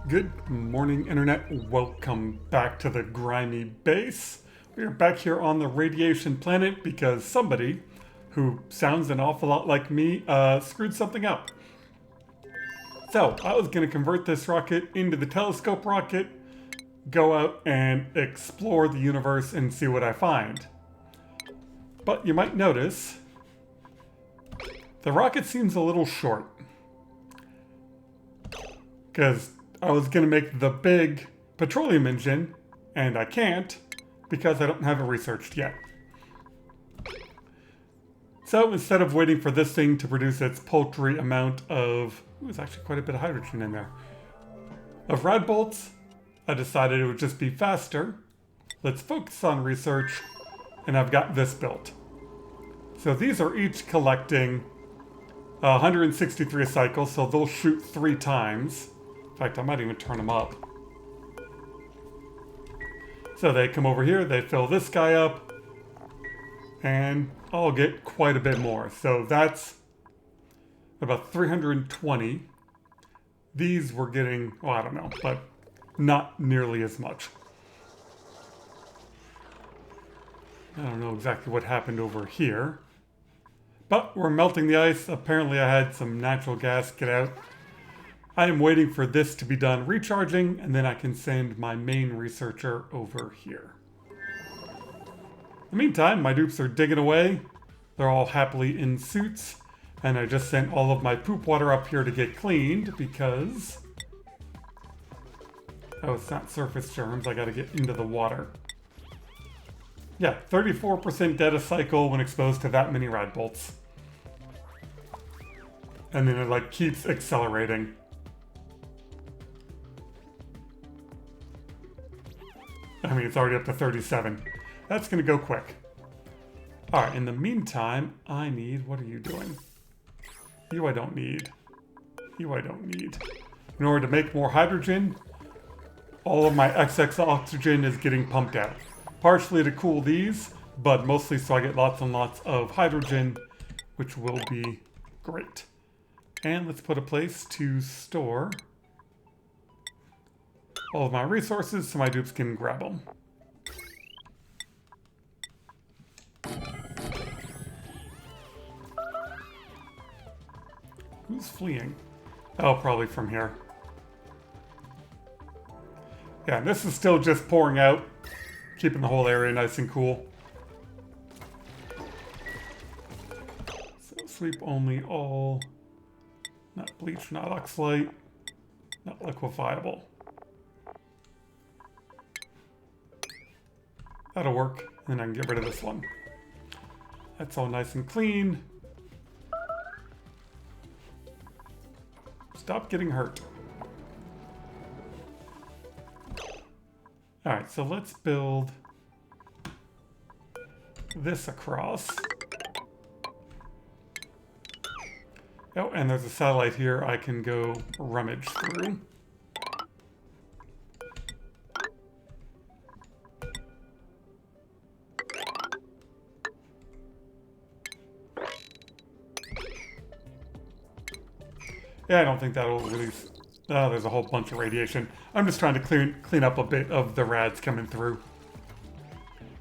Good morning, Internet. Welcome back to the Grimy base. We are back here on the radiation planet because somebody, who sounds an awful lot like me, screwed something up. So, I was going to convert this rocket into the telescope rocket, go out and explore the universe and see what I find. But you might notice, the rocket seems a little short. Because I was going to make the big petroleum engine, and I can't because I don't have it researched yet. So instead of waiting for this thing to produce its paltry amount of, there's actually quite a bit of hydrogen in there, of rad bolts, I decided it would just be faster. Let's focus on research, and I've got this built. So these are each collecting 163 cycles, so they'll shoot 3 times. In fact, I might even turn them up. So they come over here, they fill this guy up, and I'll get quite a bit more. So that's about 320. These we're getting, well, I don't know, but not nearly as much. I don't know exactly what happened over here. But we're melting the ice. Apparently I had some natural gas get out. I am waiting for this to be done recharging, and then I can send my main researcher over here. In the meantime, my dupes are digging away. They're all happily in suits, and I just sent all of my poop water up here to get cleaned because... oh, it's not surface germs. I gotta get into the water. Yeah, 34% dead cycle when exposed to that many rad bolts. And then it like keeps accelerating. I mean, it's already up to 37. That's gonna go quick. Alright, in the meantime, I need, what are you doing? You I don't need. You I don't need. In order to make more hydrogen, all of my excess oxygen is getting pumped out. Partially to cool these, but mostly so I get lots and lots of hydrogen, which will be great. And let's put a place to store all of my resources so my dupes can grab them. Who's fleeing? Oh, probably from here. Yeah, and this is still just pouring out, keeping the whole area nice and cool. So sweep only all, not bleach, not oxalate, not liquefiable. That'll work, and then I can get rid of this one. That's all nice and clean. Stop getting hurt. Alright, so let's build this across. Oh, and there's a satellite here I can go rummage through. Yeah, I don't think that'll release... oh, there's a whole bunch of radiation. I'm just trying to clean up a bit of the rads coming through.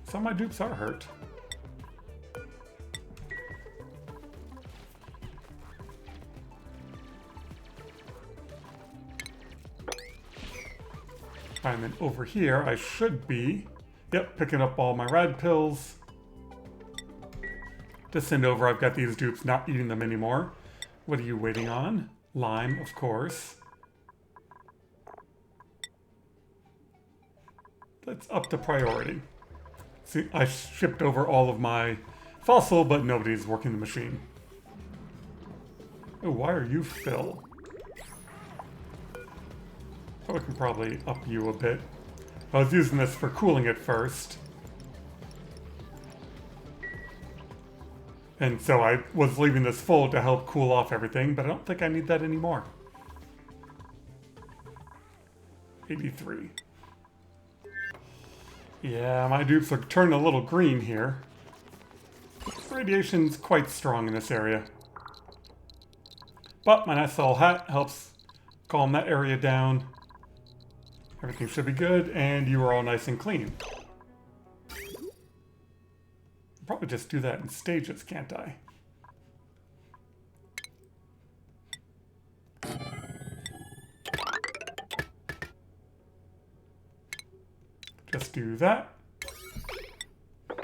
Some of my dupes are hurt. And then over here, I should be... yep, picking up all my rad pills. To send over, I've got these dupes, not eating them anymore. What are you waiting on? Lime, of course. That's up to priority. See, I shipped over all of my fossil, but nobody's working the machine. Oh, why are you Phil? Oh, I can probably up you a bit. I was using this for cooling at first. And so I was leaving this full to help cool off everything, but I don't think I need that anymore. 83. Yeah, my dupes are turning a little green here. Radiation's quite strong in this area. But my nice little hat helps calm that area down. Everything should be good, and you are all nice and clean. Probably just do that in stages, can't I? Just do that.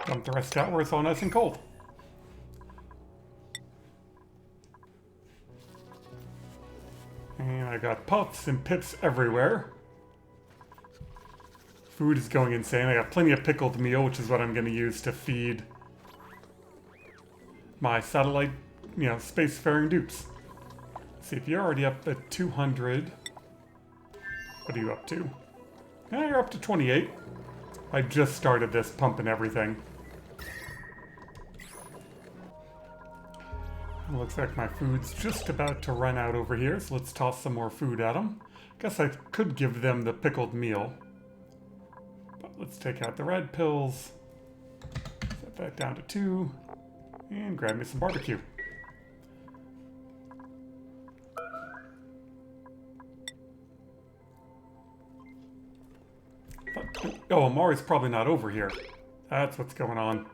Dump the rest out where it's all nice and cold. And I got puffs and pips everywhere. Food is going insane. I got plenty of pickled meal, which is what I'm going to use to feed my satellite, spacefaring dupes. Let's see, if you're already up at 200, what are you up to? Yeah, you're up to 28. I just started this, pumping everything. It looks like my food's just about to run out over here, so let's toss some more food at them. Guess I could give them the pickled meal. But let's take out the red pills, set that down to 2, and grab me some barbecue. Oh, Amari's probably not over here. That's what's going on.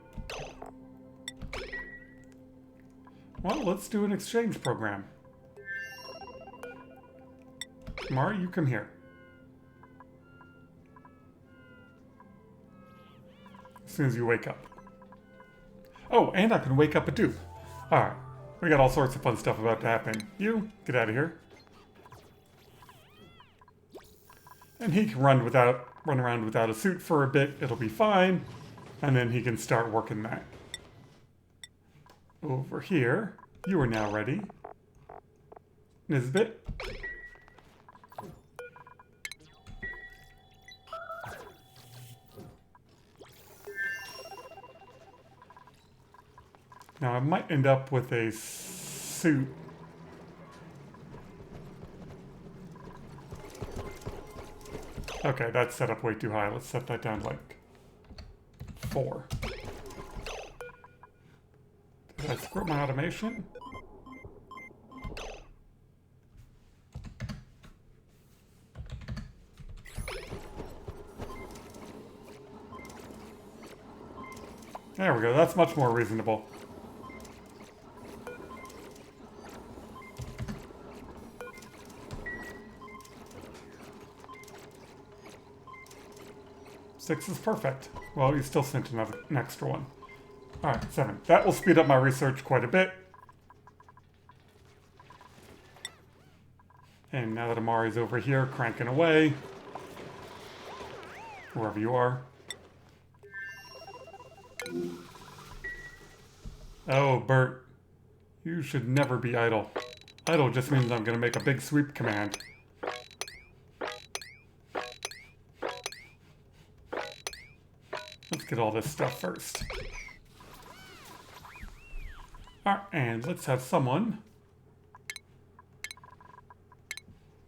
Well, let's do an exchange program. Amari, you come here. As soon as you wake up. Oh, and I can wake up a dupe. Alright. We got all sorts of fun stuff about to happen. You, get out of here. And he can run around without a suit for a bit. It'll be fine. And then he can start working that. Over here. You are now ready. Nisbet. Now I might end up with a suit. Okay, that's set up way too high. Let's set that down to like 4. Did I screw up my automation? There we go. That's much more reasonable. Six is perfect. Well, you still sent an extra one. Alright, 7. That will speed up my research quite a bit. And now that Amari's over here cranking away, wherever you are. Oh, Bert. You should never be idle. Idle just means I'm going to make a big sweep command. Let's get all this stuff first. Alright, and let's have someone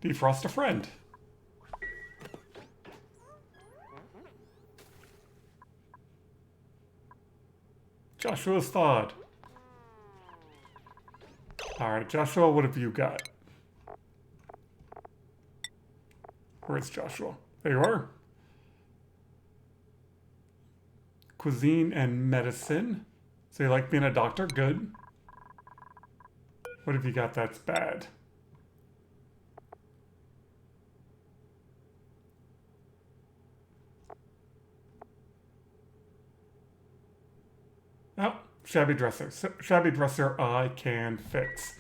defrost a friend. Joshua's thawed. Alright, Joshua, what have you got? Where's Joshua? There you are. Cuisine and medicine. So you like being a doctor? Good. What have you got that's bad? Oh, shabby dresser. Shabby dresser I can fix.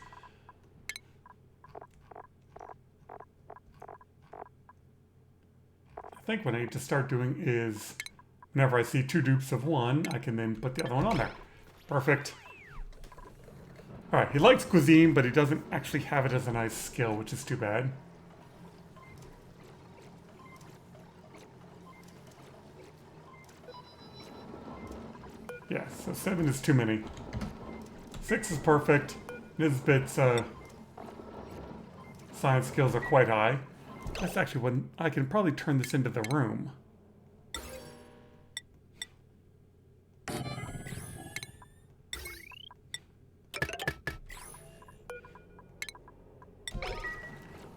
I think what I need to start doing is whenever I see 2 dupes of one, I can then put the other one on there. Perfect. Alright, he likes cuisine, but he doesn't actually have it as a nice skill, which is too bad. Yeah, so 7 is too many. 6 is perfect. Nisbet's science skills are quite high. That's actually when I can probably turn this into the room.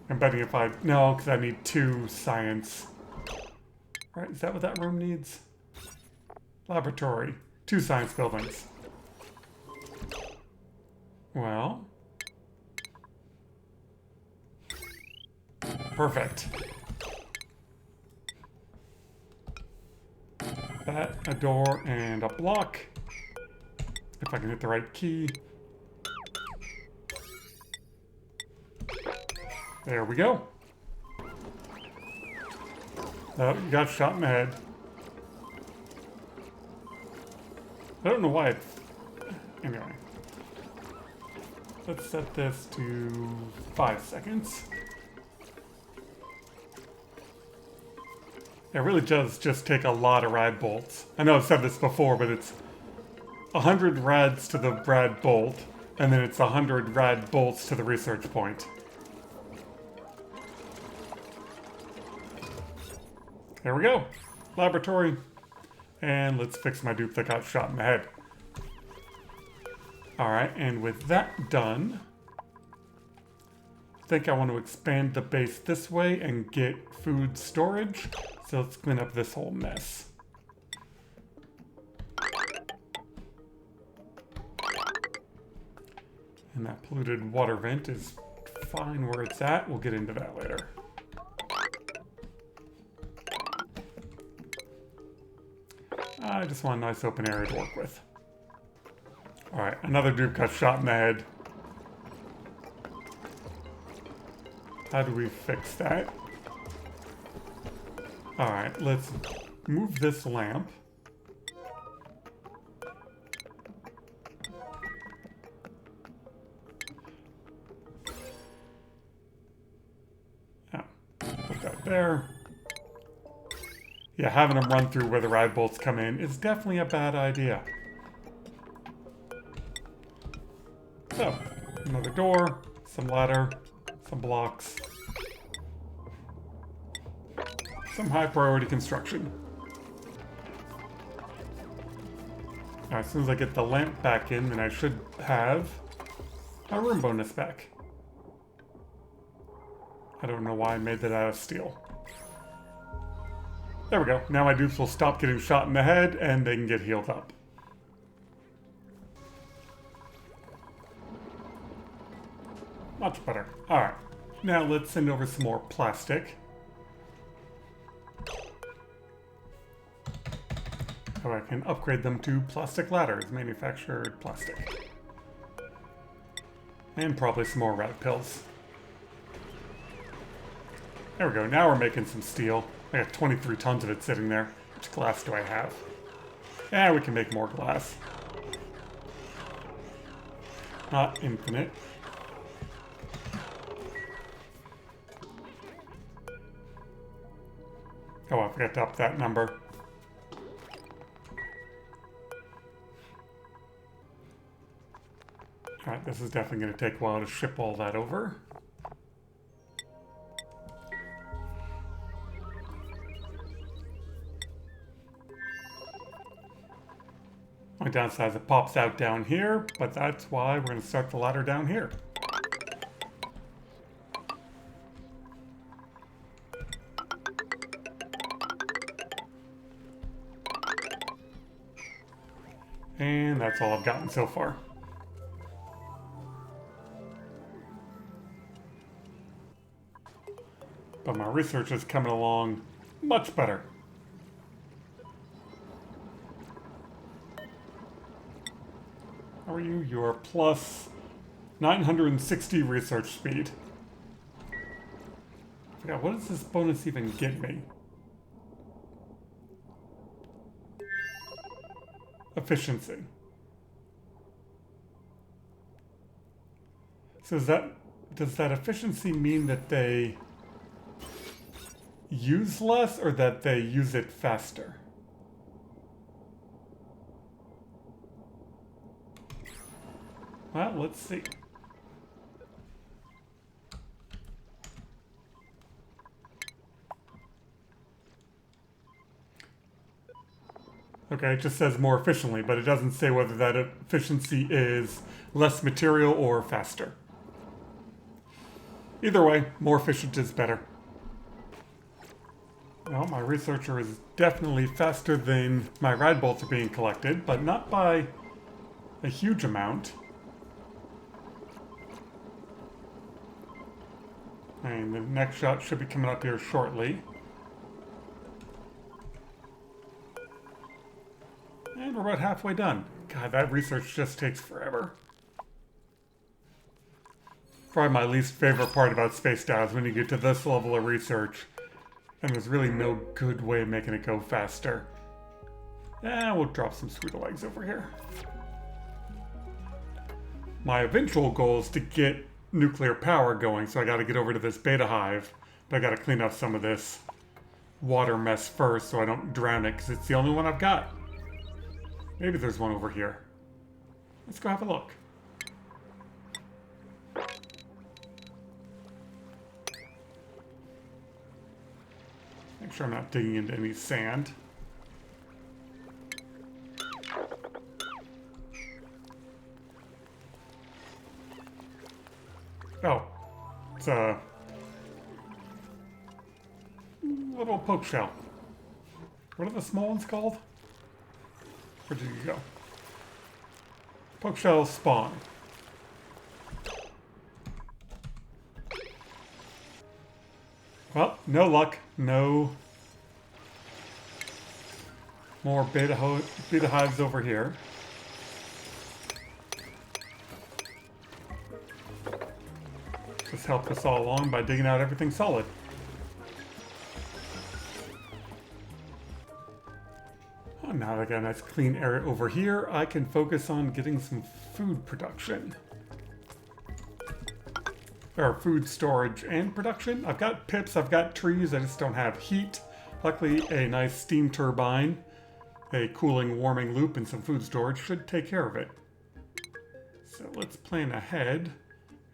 I'm betting if I... No, because I need 2 science. Right, is that what that room needs? Laboratory. 2 science buildings. Well. Perfect. That, a door, and a block. If I can hit the right key. There we go. Oh, you got shot in the head. I don't know why it's... Anyway. Let's set this to 5 seconds. It really does just take a lot of rad bolts. I know I've said this before, but it's 100 rads to the rad bolt, and then it's 100 rad bolts to the research point. There we go. Laboratory. And let's fix my dupe that got shot in the head. Alright, and with that done, I think I want to expand the base this way and get food storage. So let's clean up this whole mess. And that polluted water vent is fine where it's at. We'll get into that later. I just want a nice open area to work with. Alright, another dude got shot in the head. How do we fix that? Alright, let's move this lamp. Oh, put that there. Yeah, having them run through where the rad bolts come in is definitely a bad idea. So, another door, some ladder, some blocks, some high priority construction. Alright, as soon as I get the lamp back in, then I should have a room bonus back. I don't know why I made that out of steel. There we go. Now my dupes will stop getting shot in the head and they can get healed up. Much better. Alright. Now let's send over some more plastic. So I can upgrade them to plastic ladders, manufactured plastic. And probably some more rat pills. There we go. Now we're making some steel. I got 23 tons of it sitting there. Which glass do I have? Yeah, we can make more glass. Not infinite. Oh, I forgot to up that number. Alright, this is definitely going to take a while to ship all that over. My downside is it pops out down here, but that's why we're going to start the ladder down here. And that's all I've gotten so far. But my research is coming along much better. How are you? You're plus 960 research speed. I forgot, what does this bonus even get me? Efficiency. So does that efficiency mean that they use less or that they use it faster? Well, let's see. Okay, it just says more efficiently, but it doesn't say whether that efficiency is less material or faster. Either way, more efficient is better. Well, my researcher is definitely faster than my rad bolts are being collected, but not by a huge amount. And the next shot should be coming up here shortly. And we're about halfway done. God, that research just takes forever. Probably my least favorite part about Space Dow's when you get to this level of research. And there's really no good way of making it go faster. Yeah, we'll drop some sweeter legs over here. My eventual goal is to get nuclear power going, so I gotta get over to this beta hive. But I gotta clean up some of this water mess first so I don't drown it, because it's the only one I've got. Maybe there's one over here. Let's go have a look. Make sure I'm not digging into any sand. Oh, it's a little poke shell. What are the small ones called? Where did you go? Poke shell spawn. Well, no luck. No more beta hives over here. Just help us all along by digging out everything solid. Oh, now that I got a nice clean area over here, I can focus on getting some food production. Or food storage and production. I've got pips, I've got trees, I just don't have heat. Luckily, a nice steam turbine, a cooling, warming loop, and some food storage should take care of it. So let's plan ahead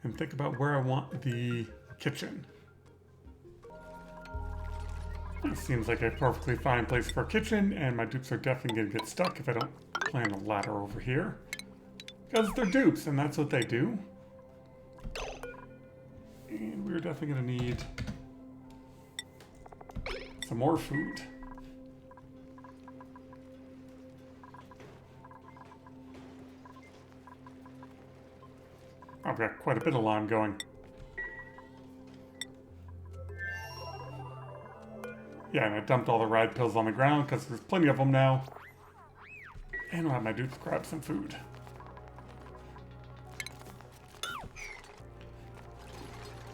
and think about where I want the kitchen. It seems like a perfectly fine place for a kitchen, and my dupes are definitely going to get stuck if I don't plant a ladder over here. Because they're dupes, and that's what they do. And we're definitely going to need some more food. I've got quite a bit of lime going. Yeah, and I dumped all the rad pills on the ground because there's plenty of them now. And I'll have my dudes grab some food.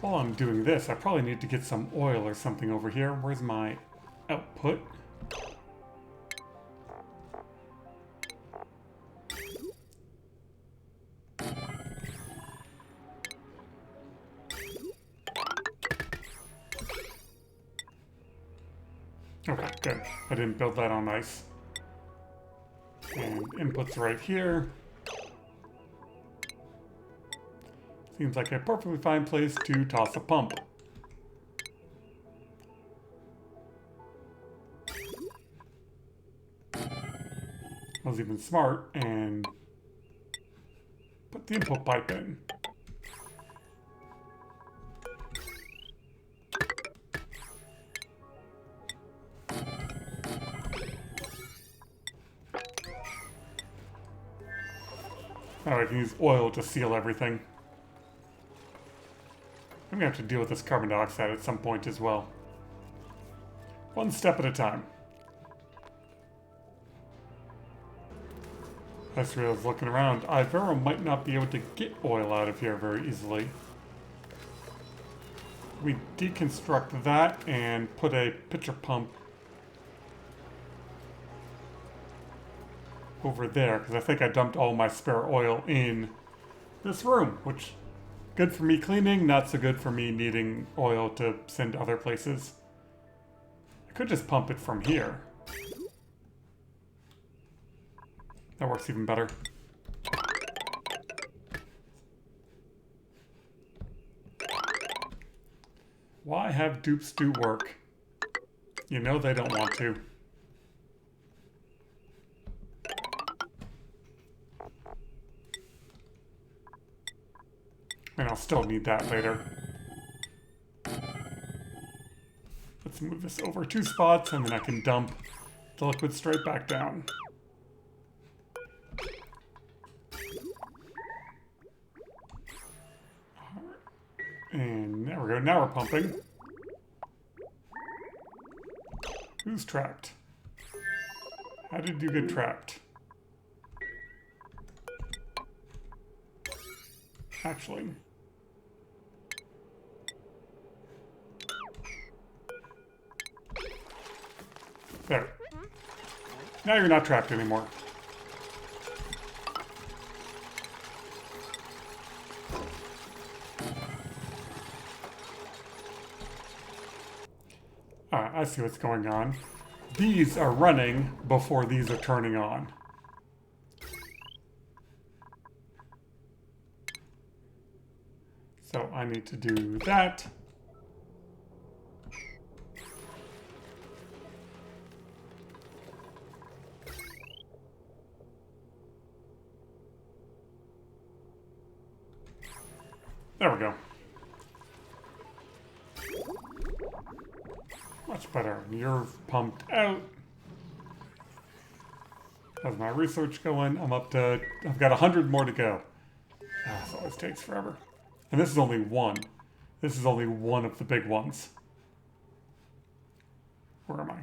While I'm doing this, I probably need to get some oil or something over here. Where's my output? Okay, good. I didn't build that on ice. And input's right here. Seems like a perfectly fine place to toss a pump. I was even smart and put the input pipe in. Now I can use oil to seal everything. I'm gonna have to deal with this carbon dioxide at some point as well. One step at a time. As I was looking around, I very well might not be able to get oil out of here very easily. We deconstruct that and put a pitcher pump over there, because I think I dumped all my spare oil in this room, which good for me cleaning, not so good for me needing oil to send to other places. I could just pump it from here. That works even better. Why have dupes do work? You know they don't want to. And I'll still need that later. Let's move this over 2 spots, and then I can dump the liquid straight back down. And there we go. Now we're pumping. Who's trapped? How did you get trapped? Actually. There. Now you're not trapped anymore. Alright, I see what's going on. These are running before these are turning on. So I need to do that. There we go. Much better. You're pumped out. How's my research going? I've got 100 more to go. Ah, this always takes forever. And this is only one. This is only one of the big ones. Where am I? I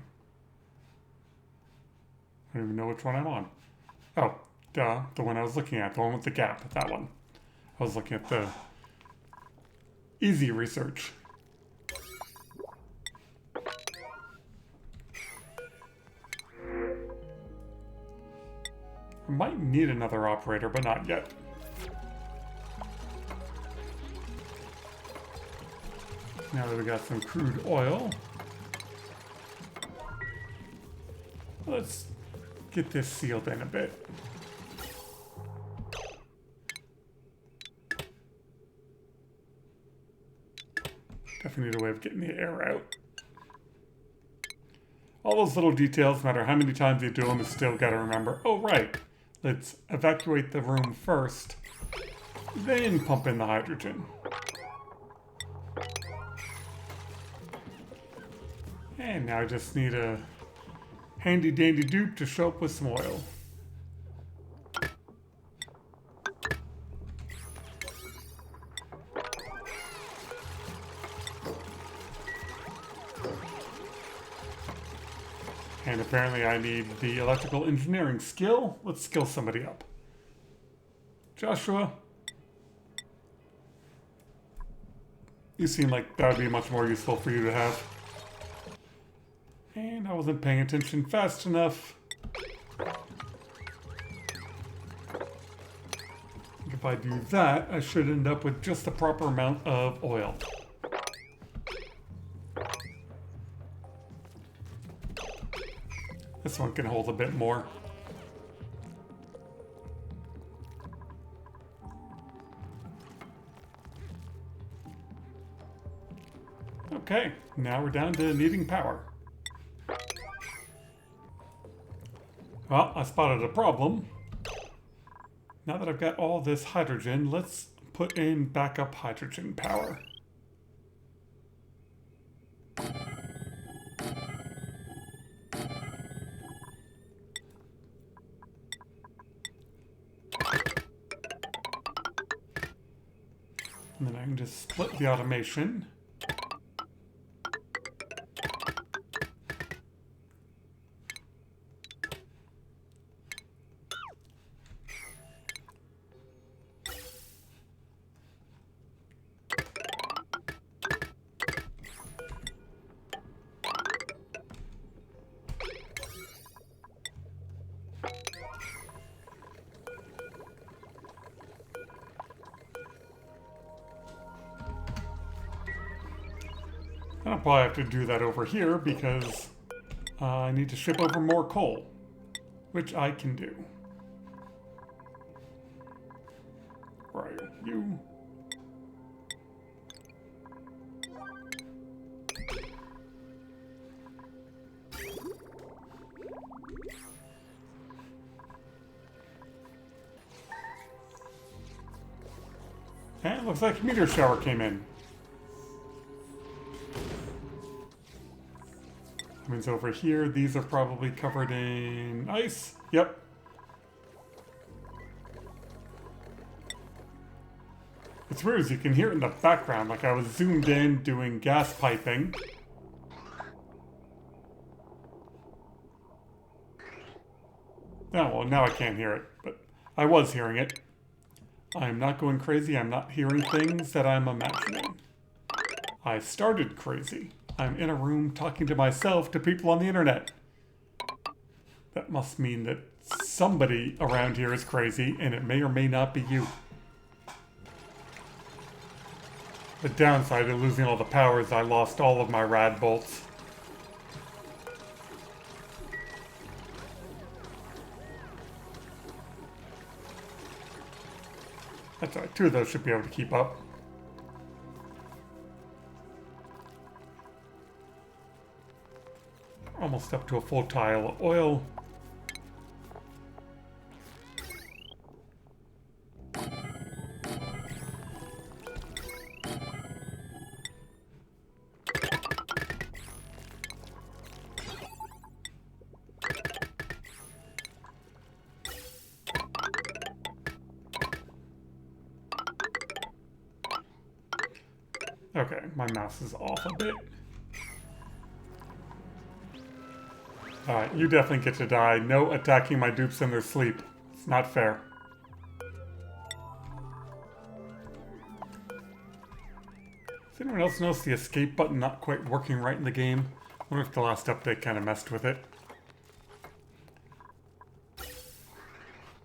don't even know which one I'm on. Oh, duh. The one I was looking at. The one with the gap. That one. I was looking at the easy research. I might need another operator, but not yet. Now that we got some crude oil, let's get this sealed in a bit. Definitely need a way of getting the air out. All those little details, no matter how many times you do them, you still got to remember, oh right, let's evacuate the room first, then pump in the hydrogen. And now I just need a handy dandy dupe to show up with some oil. And apparently I need the electrical engineering skill. Let's skill somebody up. Joshua. You seem like that would be much more useful for you to have. And I wasn't paying attention fast enough. If I do that, I should end up with just the proper amount of oil. This one can hold a bit more. Okay, now we're down to needing power. Well, I spotted a problem. Now that I've got all this hydrogen, let's put in backup hydrogen power. And then I can just split the automation. I'll probably have to do that over here because I need to ship over more coal, which I can do. Where are you? And it looks like Meteor Shower came in. That means over here, these are probably covered in ice. Yep. It's weird as you can hear it in the background, like I was zoomed in doing gas piping. Oh, well, now I can't hear it, but I was hearing it. I'm not going crazy. I'm not hearing things that I'm imagining. I started crazy. I'm in a room talking to myself to people on the internet. That must mean that somebody around here is crazy, and it may or may not be you. The downside of losing all the power is I lost all of my rad bolts. That's alright, 2 of those should be able to keep up. Almost up to a full tile of oil. Okay, my mouse is off a bit. Alright, you definitely get to die. No attacking my dupes in their sleep. It's not fair. Does anyone else notice the escape button not quite working right in the game? I wonder if the last update kind of messed with it.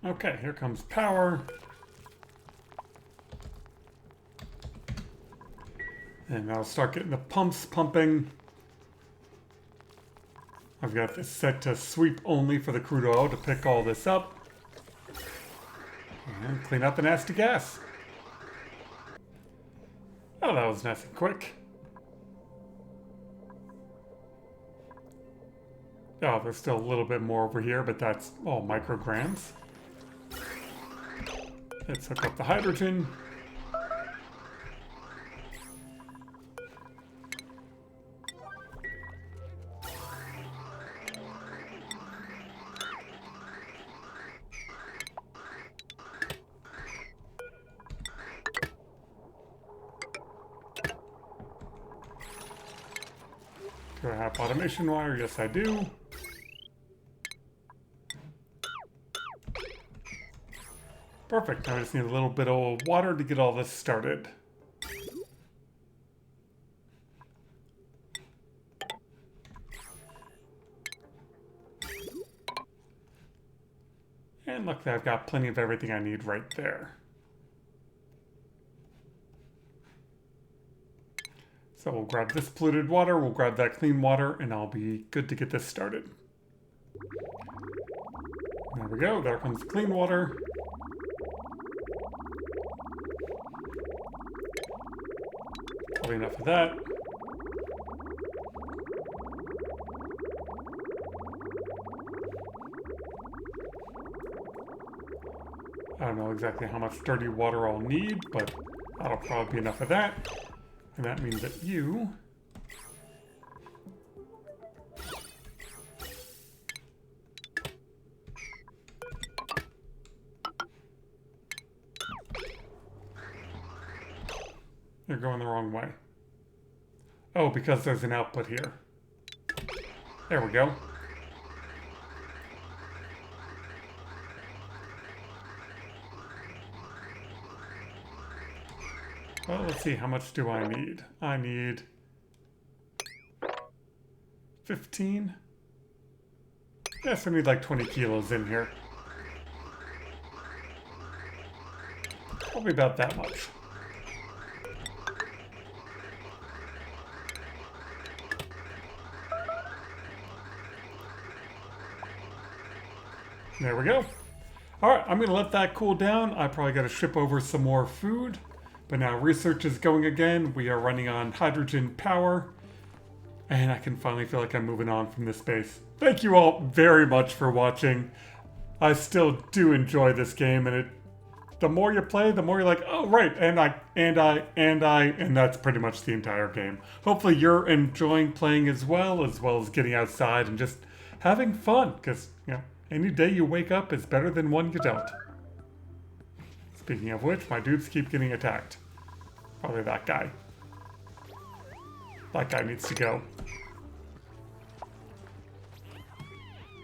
Okay, here comes power. And I'll start getting the pumps pumping. I've got this set to sweep only for the crude oil to pick all this up. And clean out the nasty gas. Oh, that was nice and quick. Oh, there's still a little bit more over here, but that's all micrograms. Let's hook up the hydrogen. Do I have automation wire? Yes, I do. Perfect. Now I just need a little bit of water to get all this started. And luckily I've got plenty of everything I need right there. So we'll grab this polluted water, we'll grab that clean water, and I'll be good to get this started. There we go, there comes the clean water. Probably enough of that. I don't know exactly how much dirty water I'll need, but that'll probably be enough of that. And that means that you you're going the wrong way. Oh, because there's an output here. There we go. Well, let's see, how much do I need? I need 15. Yes, I need like 20 kilos in here. Probably about that much. There we go. All right, I'm gonna let that cool down. I probably gotta ship over some more food. But now research is going again. We are running on hydrogen power. And I can finally feel like I'm moving on from this space. Thank you all very much for watching. I still do enjoy this game, and the more you play, the more you're like, oh, right, and that's pretty much the entire game. Hopefully you're enjoying playing as well as getting outside and just having fun, because, you know, any day you wake up is better than one you don't. Speaking of which, my dudes keep getting attacked. Probably that guy. That guy needs to go.